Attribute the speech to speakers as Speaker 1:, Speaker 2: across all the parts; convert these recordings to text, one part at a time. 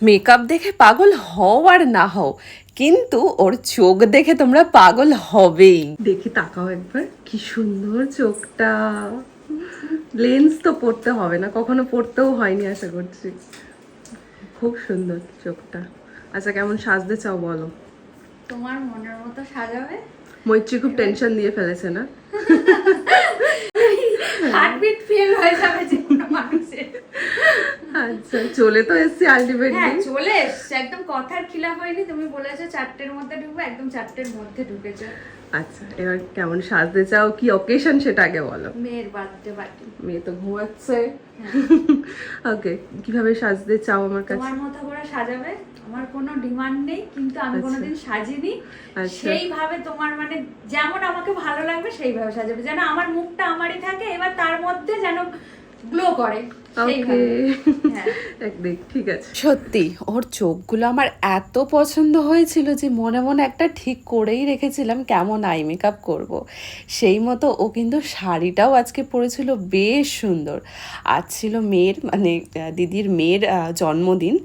Speaker 1: Makeup দেখে পাগল হও আর না হও, কিন্তু ওর চোখ দেখে তোমরা পাগল হবেই। দেখি তাকাও একবার, কি সুন্দর চোখটা। লেন্স তো পড়তে হবে না, কখনো পড়তেও হয়নি আশা করছি। খুব সুন্দর চোখটা। আচ্ছা, কেমন সাজতে চাও বলো?
Speaker 2: তোমার মনের মতো সাজাবে।
Speaker 1: মৈত্রী খুব টেনশন দিয়ে ফেলেছে না?
Speaker 2: হার্টবিট ফেল হয়ে যাবে যে কোনো মানুষের।
Speaker 1: আচ্ছা, চলে তো এসছি
Speaker 2: হ্যাঁ,
Speaker 1: আলটিমেটলি।
Speaker 2: চলে এসছে, একদম কথার খিলাফ হয়নি। তুমি বলেছো 4টের মধ্যে ঢুকবে, একদম 4টের মধ্যে ঢুকেছো।
Speaker 1: আচ্ছা, এবার কেমন সাজতে চাও, কি অকেশন সেটা আগে বলো।
Speaker 2: মেয়ের বার্থডে পার্টি।
Speaker 1: মেয়ে তো ঘুমাচ্ছে। ওকে, কিভাবে সাজতে চাও আমার কাছে?
Speaker 2: তোমার মতো করে সাজাবে, আমার কোনো ডিমান্ড নেই, কিন্তু আমি
Speaker 1: আচ্ছা।
Speaker 2: কোনোদিন সাজিনি।
Speaker 1: আচ্ছা।
Speaker 2: সেইভাবে তোমার মানে যেমন আমাকে ভালো লাগবে সেইভাবে সাজাবে, যেন আমার মুখটা আমারই থাকে, এবার তার মধ্যে যেন গ্লো করে
Speaker 1: ওকে,
Speaker 2: সেইভাবে। হ্যাঁ,
Speaker 1: একদিক ঠিক আছে। সত্যি ওর চোখগুলো আমার এত পছন্দ হয়েছিল যে মনে মনে একটা ঠিক করেই রেখেছিলাম কেমন আই মেকআপ করব। সেই মতো ও কিন্তু শাড়িটাও আজকে পরেছিল, বেশ সুন্দর। আজ ছিল মেয়ের মানে দিদির মেয়ের জন্মদিন।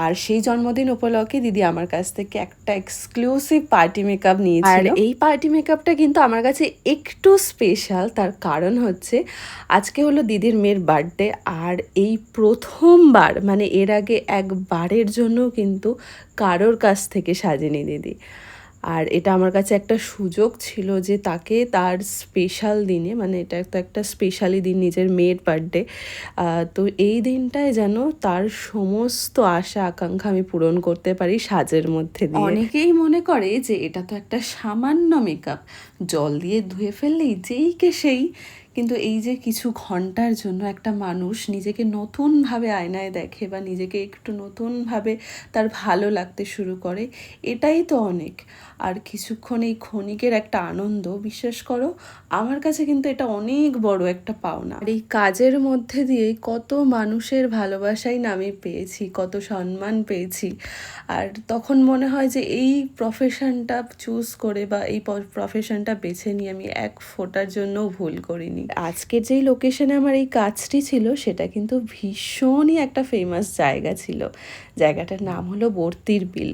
Speaker 1: আর সেই জন্মদিন উপলক্ষে দিদি আমার কাছ থেকে একটা এক্সক্লুসিভ পার্টি মেকআপ নিয়েছিল। আর এই পার্টি মেকআপটা কিন্তু আমার কাছে একটু স্পেশাল, তার কারণ হচ্ছে আজকে হলো দিদির মেয়ের বার্থডে। আর এই প্রথমবার, মানে এর আগে একবারের জন্য কিন্তু কারোর কাছ থেকে সাজেনি দিদি। আর এটা আমার কাছে একটা সুযোগ ছিল যে তাকে তার স্পেশাল দিনে, মানে এটা তো একটা স্পেশালি দিন, নিজের মেয়ের বার্থডে, তো এই দিনটায় যেন তার সমস্ত আশা আকাঙ্ক্ষা আমি পূরণ করতে পারি সাজের মধ্যে দিয়ে। অনেকেই মনে করে যে এটা তো একটা সামান্য মেকআপ, জল দিয়ে ধুয়ে ফেললেই যেই কে সেই, কিন্তু এই যে কিছু ঘন্টার জন্য একটা মানুষ নিজেকে নতুনভাবে আয়নায় দেখে বা নিজেকে একটু নতুনভাবে তার ভালো লাগতে শুরু করে, এটাই তো অনেক। আর কিছুক্ষণ এই ক্ষণিকের একটা আনন্দ, বিশ্বাস করো আমার কাছে কিন্তু এটা অনেক বড় একটা পাওনা। আর এই কাজের মধ্যে দিয়েই কত মানুষের ভালোবাসাই না আমি পেয়েছি, কত সম্মান পেয়েছি। আর তখন মনে হয় যে এই প্রফেশনটা চুজ করে বা এই প্রফেশনটা বেছে নিয়ে আমি এক ফোঁটার জন্যও ভুল করিনি। আজকের যেই লোকেশনে আমার এই কাজটি ছিল সেটা কিন্তু ভীষণই একটা ফেমাস জায়গা ছিল। জায়গাটার নাম হলো বর্তির বিল।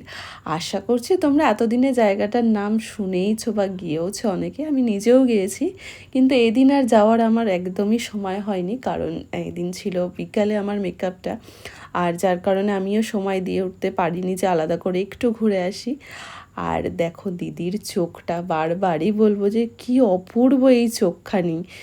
Speaker 1: আশা করছি তোমরা এতদিনে জায়গাটার নাম শুনেইছো বা গিয়েওছো অনেকে, আমি নিজেও গিয়েছি। কিন্তু এদিন আর যাওয়ার আমার একদমই সময় হয়নি, কারণ এদিন ছিল বিকালে আমার মেকআপটা। আর যার কারণে আমিও সময় দিয়ে উঠতে পারিনি যে আলাদা করে একটু ঘুরে আসি। আর দেখো দিদির চোখটা, বারবারই বলবো যে কি অপূর্ব এই চোখখানি।